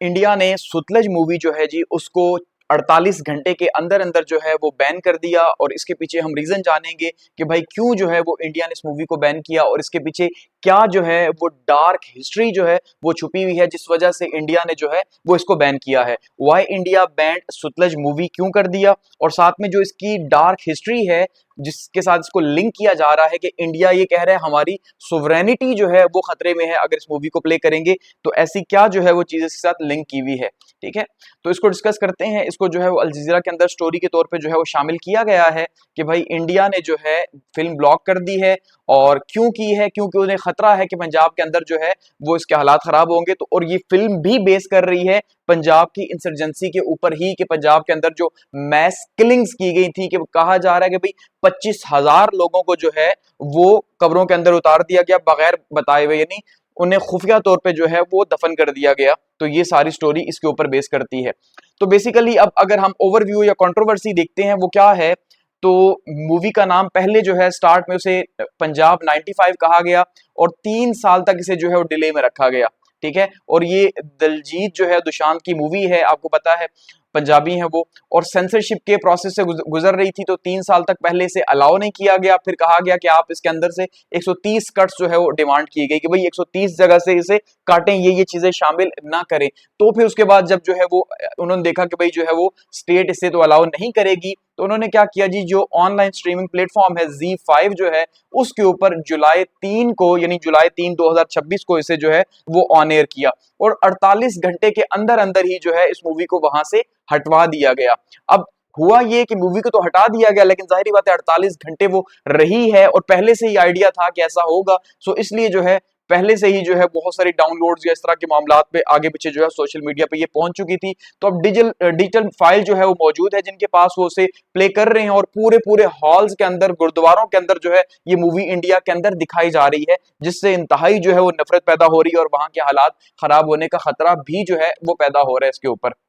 India ने Sutlej movie जो है जी उसको 48 घंटे के अंदर अंदर जो है वो बैन कर दिया। और इसके पीछे हम रीजन जानेंगे कि भाई क्यों जो है वो इंडिया ने इस मूवी को बैन किया और इसके पीछे क्या जो है वो डार्क हिस्ट्री जो है वो छुपी हुई है जिस वजह से इंडिया ने जो है वो इसको बैन किया है। Why India band Sutlej movie क्यों कर दिया और साथ में जो इसकी डार्क हिस्ट्री है जिसके साथ इसको लिंक किया जा रहा है कि इंडिया ये कह रहा है हमारी सोवरेनिटी जो है वो खतरे में है अगर इस मूवी को प्ले करेंगे, तो ऐसी क्या जो है वो चीज इसके साथ लिंक की हुई है। ठीक है, तो इसको डिस्कस करते हैं। इसको जो है वो अल जजीरा के अंदर स्टोरी के तौर पे जो है वो शामिल किया गया है कि भाई इंडिया ने जो है फिल्म ब्लॉक कर दी है। और क्यों की है? क्योंकि उन्हें खतरा है कि पंजाब के अंदर जो है वो इसके हालात खराब होंगे। तो और ये फिल्म भी बेस कर रही है पंजाब की इंसर्जेंसी के ऊपर ही कि पंजाब के अंदर जो मैस किलिंग्स की गई थी, कि कहा जा रहा है कि भाई 25,000 लोगों को जो है वो कब्रों के अंदर उतार दिया गया बगैर बताए हुए, यानी उन्हें खुफिया तौर पे जो है वो दफन कर दिया गया। तो ये सारी स्टोरी इसके ऊपर बेस करती है। तो बेसिकली अब अगर हम ओवरव्यू या कंट्रोवर्सी देखते हैं वो क्या है, तो मूवी का नाम पहले जो है स्टार्ट में उसे पंजाब 95 कहा गया और 3 साल तक इसे जो है वो डिले में रखा गया। ठीक है, और ये दिलजीत जो है दुशांत की मूवी है, आपको पता है पंजाबी है वो, और सेंसरशिप के प्रोसेस से गुजर रही थी। तो 3 साल तक पहले इसे अलाउ नहीं किया गया, फिर कहा गया कि आप इसके अंदर से 130 कट्स जो है वो डिमांड की गई कि भाई 130 जगह से इसे काटें, ये चीजें शामिल ना करें। तो फिर उसके बाद जब जो है वो उन्होंने देखा कि भाई जो है वो स्टेट इसे तो अलाउ नहीं करेगी, तो उन्होंने क्या किया जी, जो ऑनलाइन स्ट्रीमिंग प्लेटफॉर्म है ZEE5 जो है उसके ऊपर जुलाई 3 को, यानी जुलाई 3 2026 को इसे जो है वो ऑन एयर किया और 48 घंटे के अंदर अंदर ही जो है इस मूवी को वहां से हटवा दिया गया। अब हुआ ये कि मूवी को तो हटा दिया गया, लेकिन जाहिर बात है 48 घंटे वो रही है और पहले से ही आइडिया था कि ऐसा होगा। सो इसलिए जो है पहले से ही जो है बहुत सारी डाउनलोड्स या इस तरह के मामलात पे आगे पीछे जो है सोशल मीडिया पे ये पहुंच चुकी थी। तो अब डिजिटल फाइल जो है वो मौजूद है जिनके पास, वो उसे प्ले कर रहे हैं और पूरे पूरे हॉल्स के अंदर, गुरुद्वारों के अंदर जो है ये मूवी इंडिया के अंदर दिखाई जा रही है, जिससे इंतहाई जो है वो नफरत पैदा हो रही है और वहां के हालात खराब होने का खतरा भी जो है वो पैदा हो रहा है इसके ऊपर।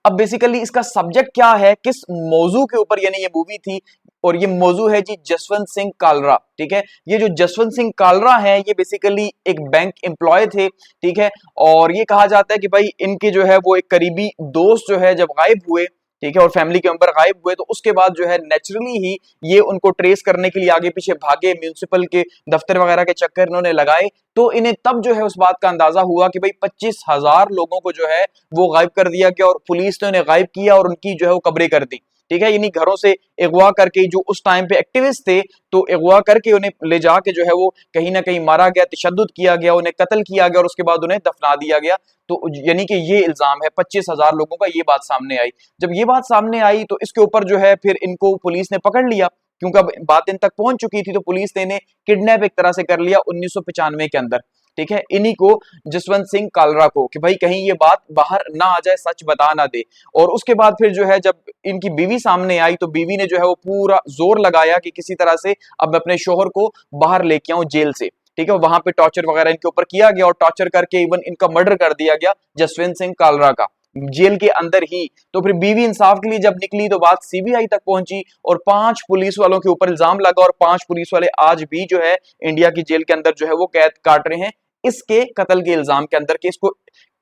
अब बेसिकली इसका सब्जेक्ट क्या है, किस मौजू के ऊपर यानी ये मूवी थी, और ये मौजू है जी जसवंत सिंह कालरा। ठीक है, ये जो जसवंत सिंह कालरा है ये बेसिकली एक बैंक एम्प्लॉय थे। ठीक है, और ये कहा जाता है कि भाई इनके जो है वो एक करीबी दोस्त जो है जब गायब हुए, ठीक है, और फैमिली के मेंबर गायब हुए, तो उसके बाद जो है नेचुरली ही ये उनको ट्रेस करने के लिए आगे पीछे भागे, म्यूनिसिपल के दफ्तर वगैरह के चक्कर इन्होंने लगाए। तो इन्हें तब जो है उस बात का अंदाजा हुआ कि भाई 25,000 लोगों को जो है वो गायब कर दिया गया और पुलिस ने उन्हें गायब किया और उनकी जो है वो कब्रें कर दी। ठीक है, यानी घरों से अगवा करके, जो उस टाइम पे एक्टिविस्ट थे, तो अगवा करके उन्हें ले जाके जो है वो कहीं ना कहीं मारा गया, तशद्दुद किया गया, उन्हें कत्ल किया गया और उसके बाद उन्हें दफना दिया गया। तो यानी कि ये इल्जाम है 25,000 लोगों का। ये बात सामने आई, जब ये बात सामने आई तो इसके ऊपर जो है फिर इनको पुलिस ने पकड़ लिया, क्योंकि अब बात इन तक पहुंच चुकी थी। तो पुलिस ने इन्हें किडनैप एक तरह से कर लिया 1995 के अंदर। ठीक है, इन्हीं को, जसवंत सिंह कालरा को, कि भाई कहीं ये बात बाहर ना आ जाए, सच बता ना दे। और उसके बाद फिर जो है जब इनकी बीवी सामने आई तो बीवी ने जो है वो पूरा जोर लगाया कि किसी तरह से अब मैं अपने शोहर को बाहर लेके आऊं जेल से। ठीक है, वहां पे टॉर्चर वगैरह इनके ऊपर किया गया और टॉर्चर करके इवन इनका मर्डर कर दिया गया जसवंत सिंह कालरा का, जेल के अंदर ही। तो फिर बीवी इंसाफ के लिए जब निकली तो बात सीबीआई तक पहुंची और 5 पुलिस वालों के ऊपर इल्जाम लगा और 5 पुलिस वाले आज भी जो है इंडिया की जेल के अंदर जो है वो कैद काट रहे हैं इसके कत्ल के इल्जाम के अंदर, कि इसको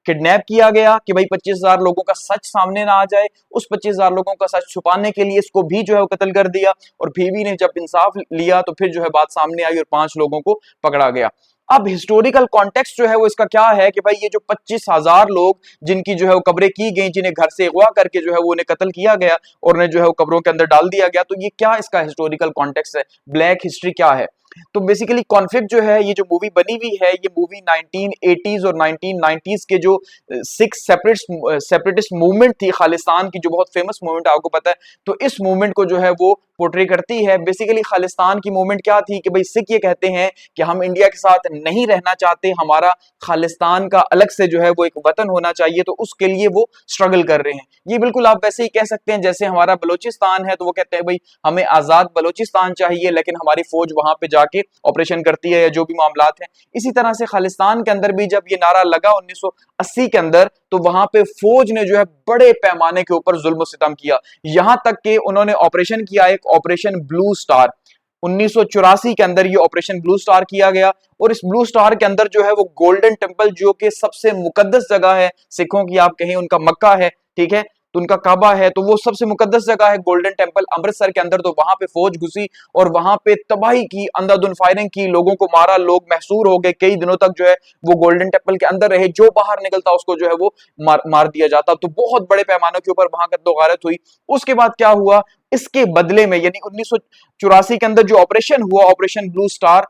किडनैप किया गया कि भाई 25,000 लोगों का सच सामने ना आ जाए। उस 25,000 लोगों का सच छुपाने के लिए इसको भी जो है वो कत्ल कर दिया। और बीवी ने जब इंसाफ लिया तो फिर जो है बात सामने आई और 5 लोगों को पकड़ा गया। अब हिस्टोरिकल कॉन्टेक्स्ट जो है वो इसका क्या है कि भाई ये जो 25,000 लोग जिनकी जो है वो कब्रें की गई, जिन्हें घर से अगवा करके जो है वो उन्हें कत्ल किया गया और उन्हें जो है वो कब्रों के अंदर डाल दिया गया, तो ये क्या इसका हिस्टोरिकल कॉन्टेक्स्ट है, ब्लैक हिस्ट्री क्या है। तो बेसिकली कॉन्फ्लिक्ट जो है, ये जो मूवी बनी हुई है, ये मूवी 1980s और 1990s के जो 6 सेपरेटिस्ट मूवमेंट थी खालिस्तान की, जो बहुत फेमस मूवमेंट आपको पता है, तो इस मूवमेंट को जो है वो पोर्ट्रे करती है। बेसिकली खालिस्तान की मूवमेंट क्या थी कि भाई सिख ये कहते हैं कि हम इंडिया के साथ नहीं रहना चाहते, हमारा खालिस्तान का अलग से जो है वो एक वतन होना चाहिए, तो उसके लिए वो स्ट्रगल कर रहे हैं। ये बिल्कुल आप वैसे ही कह सकते हैं जैसे हमारा बलोचिस्तान है, तो वो कहते हैं भाई हमें आजाद बलोचिस्तान चाहिए, लेकिन हमारी फौज वहां पे जाके ऑपरेशन करती है या जो भी मामलात हैं। इसी तरह से खालिस्तान के अंदर भी जब ये नारा लगा 1980 के अंदर, तो वहां पे फौज ने जो है बड़े पैमाने के ऊपर जुल्म सितम किया, यहां तक कि उन्होंने ऑपरेशन किया, एक ऑपरेशन ब्लू स्टार। 1984 के अंदर ये ऑपरेशन ब्लू स्टार किया गया। और इस ब्लू स्टार के अंदर जो है वो गोल्डन टेम्पल, जो कि सबसे मुकद्दस जगह है सिखों की, आप कहें उनका मक्का है, ठीक है, तो उनका काबा है, तो वो सबसे मुकद्दस जगह है गोल्डन टेम्पल अमृतसर के अंदर। तो वहां पे फौज घुसी और वहां पे तबाही की, अंधाधुंध फायरिंग की, लोगों को मारा, लोग महसूर हो गए, कई दिनों तक जो है वो गोल्डन टेम्पल के अंदर रहे, जो बाहर निकलता उसको जो है वो मार दिया जाता। तो बहुत बड़े पैमाने के ऊपर वहां कत्लो गारत हुई। उसके बाद क्या हुआ, इसके बदले में यानी 1984 के अंदर जो ऑपरेशन हुआ, ऑपरेशन ब्लू स्टार,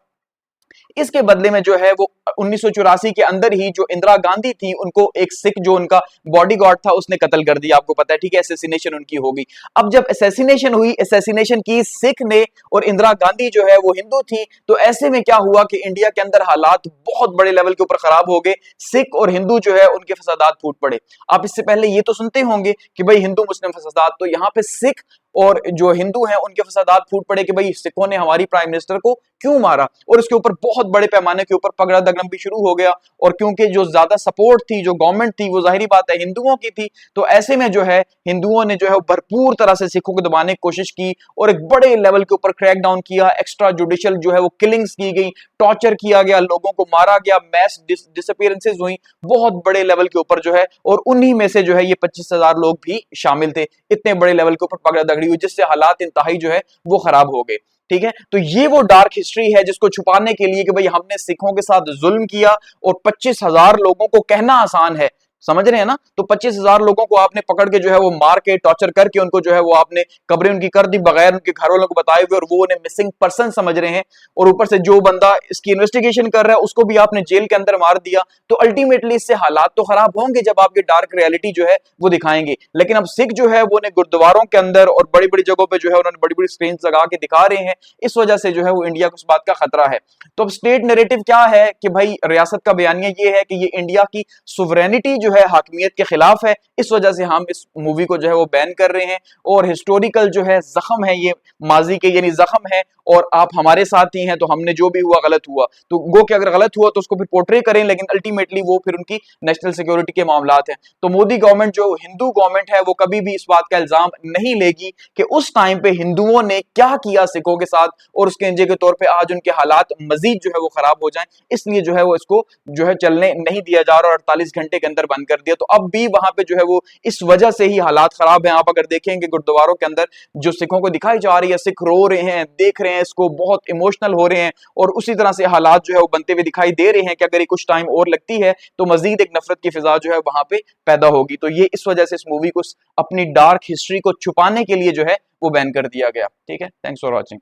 इसके बदले में जो है वो 1984 के अंदर ही जो इंदिरा गांधी थी, उनको एक सिख जो उनका बॉडीगार्ड था उसने कत्ल कर दिया, आपको पता है, ठीक है, असैसिनेशन उनकी होगी। अब जब असैसिनेशन हुई, असैसिनेशन की सिख ने, और इंदिरा गांधी जो है वो हिंदू थी, तो ऐसे में क्या हुआ कि इंडिया के अंदर हालात बहुत बड़े लेवल के ऊपर खराब हो गए। सिख और हिंदू जो है उनके फसादात फूट पड़े। आप इससे पहले ये तो सुनते होंगे कि भाई हिंदू मुस्लिम फसादात, तो यहाँ पे सिख और जो हिंदू हैं उनके फसादात फूट पड़े कि भाई सिखों ने हमारी प्राइम मिनिस्टर को क्यों मारा, और इसके ऊपर बहुत बड़े पैमाने के ऊपर पगड़ा दगड़म भी शुरू हो गया। और क्योंकि जो ज्यादा सपोर्ट थी, जो गवर्नमेंट थी, वो जाहिर बात है हिंदुओं की थी, तो ऐसे में जो है हिंदुओं ने जो है भरपूर तरह से सिखों को दबाने की कोशिश की और एक बड़े लेवल के ऊपर क्रैक डाउन किया। एक्स्ट्रा जुडिशियल जो है वो किलिंग्स की गई, टॉर्चर किया गया, लोगों को मारा गया, मैस डिसअपीयरेंसेस हुई बहुत बड़े लेवल के ऊपर जो है, और उन्हीं में से जो है ये 25,000 लोग भी शामिल थे। इतने बड़े लेवल के ऊपर पगड़ा दगड़ी हुई, जिससे हालात इंतहाई जो है वो खराब हो गए, ठीक है। तो ये वो डार्क हिस्ट्री है जिसको छुपाने के लिए कि भाई हमने सिखों के साथ जुल्म किया, और 25,000 लोगों को कहना आसान है, समझ रहे हैं ना, तो 25,000 लोगों को आपने पकड़ के जो है वो मार के टॉर्चर करके उनको जो है वो आपने कब्रें उनकी कर दी बगैर उनके घर वालों को बताए हुए, और वो उन्हें मिसिंग पर्सन समझ रहे हैं, और ऊपर से जो बंदा इसकी इन्वेस्टिगेशन कर रहा है उसको भी आपने जेल के अंदर मार दिया। तो अल्टीमेटली इससे हालात तो खराब होंगे जब आप ये डार्क रियलिटी जो है वो दिखाएंगे। लेकिन अब सिख जो है वो उन्हें गुरुद्वारों के अंदर और बड़ी बड़ी जगहों पर जो है उन्होंने बड़ी बड़ी स्क्रीन लगा के दिखा रहे हैं, इस वजह से जो है वो इंडिया को इस बात का खतरा है। तो अब स्टेट नैरेटिव क्या है कि भाई रियासत का बयानिया ये है कि ये इंडिया की सुवरेनिटी जो है हाकमियत के खिलाफ है, इस वजह से हम इस मूवी को जो है वो बैन कर रहे हैं। और हिस्टोरिकल जो है जख्म है, ये माजी के यानी जख्म है, और आप हमारे साथ ही हैं, तो हमने जो भी हुआ गलत हुआ, तो गो कि अगर गलत हुआ तो उसको फिर पोर्ट्रे करें, लेकिन अल्टीमेटली वो फिर उनकी नेशनल सिक्योरिटी के मामलात हैं। तो मोदी गवर्नमेंट जो हिंदू गवर्नमेंट है वो कभी भी इस बात का इल्जाम नहीं लेगी कि उस टाइम पे हिंदुओं ने क्या किया सिखों के साथ, और उसके नतीजे के तौर पे आज उनके हालात मजीद जो है वो खराब हो जाएं, इसलिए जो है वो इसको जो है चलने नहीं दिया जा रहा और 48 घंटे के अंदर बंद कर दिया। तो अब भी वहां पे जो है वो इस वजह से ही हालात खराब हैं। आप अगर देखेंगे गुरुद्वारों के अंदर जो सिखों को दिखाई जा रही है, सिख रो रहे हैं, देख रहे हैं इसको, बहुत इमोशनल हो रहे हैं, और उसी तरह से हालात जो है वो बनते हुए दिखाई दे रहे हैं कि अगर ये कुछ टाइम और लगती है तो मजीद एक नफरत की फिजा जो है वहां पे पैदा होगी। तो ये इस वजह से इस मूवी को अपनी डार्क हिस्ट्री को छुपाने के लिए जो है वो बैन कर दिया गया, ठीक है। Thanks for watching.